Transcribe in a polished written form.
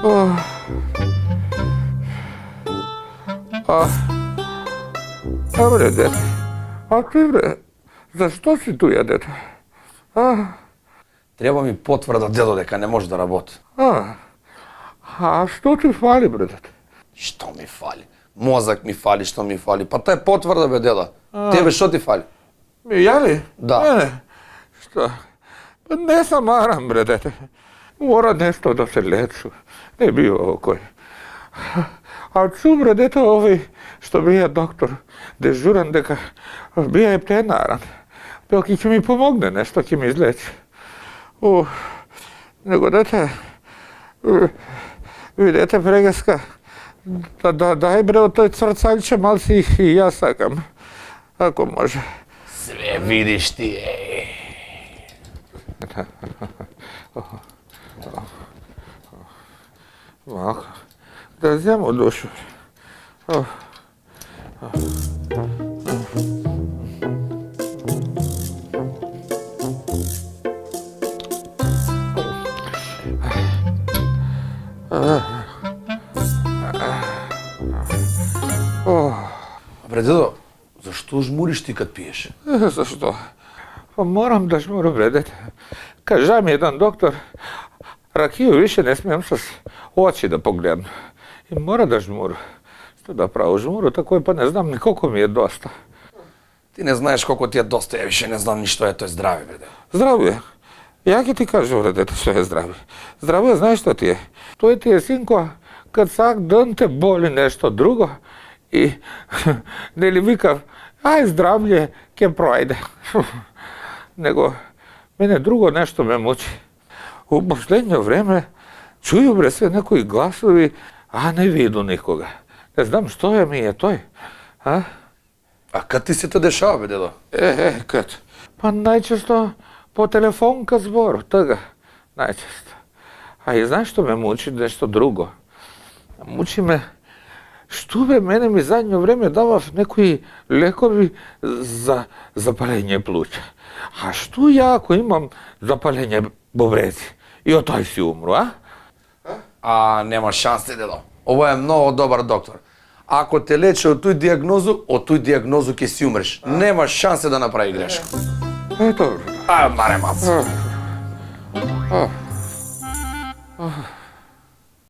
Oh. Bre, dete. A ti, bre, zašto si tu je, dete? Treba mi potvrda, dedo, дека не може да работи. A što ti fali, bre, dete? Што ми фали? Мозак ми фали, што ми фали? Па тоа е потврда, бе, деда. Тебе што ти фали? Ja li? Da. Ne. Šta? Pa ne sam maram, bre, dete. Mora nešto da se leču. Ne bi okoj. A ču, bre, dete, što bija doktor dežuran, deka bija je plenaran. Dok će mi pomogne nešto, će mi izleći. Nego, dete, videte, pregeska, daj, bre, od toj crcaljče mal si i ja sakam. Ako može. Све видиш ти, Малко. Да взема душу. Бре, дедо, зашто жмуриш ти кад пиеш? Zašto? Pa moram da žmurim, bre, dete. Kaža mi jedan doktor, rakiju više ne smijem sa oči da pogledam. I mora da žmuru. Što da pravo žmuru, tako je, pa ne znam ni koliko mi je dosta. Ти не знаеш колко ти е доста, ја више не знам ни што е тој здраве, бре, дедо. Zdravlje. Ja ti kažem, bre, dete, što je zdravlje. Zdravlje, znaš što ti je? To ti je, sinko, kad sak dan te boli nešto drugo i ne li vikav, aj zdravlje, ke projde. Nego, mene drugo nešto me muči. U posljednje vreme čuju, bre, sve nekoji glasovi, a ne vidu nikoga. Ne znam što je mi je toj. А кад ти се те дешава, бе, дедо? Kad? Pa najčesto po telefonka zboru, toga. Najčesto. A i znaš što me muči? Nešto drugo. Muči me što be mene mi zadnje vreme dava nekoji lekovi za zapalenje pluća. A što ja ako imam zapalenje bubrezi i od toj si umru, a? А, нема шанси, дедо. Ова е многу добар доктор. Ако те лечи од тој диагнозу ќе си умреш. Нема шанси да направи грешка. Eto. А, маре мац.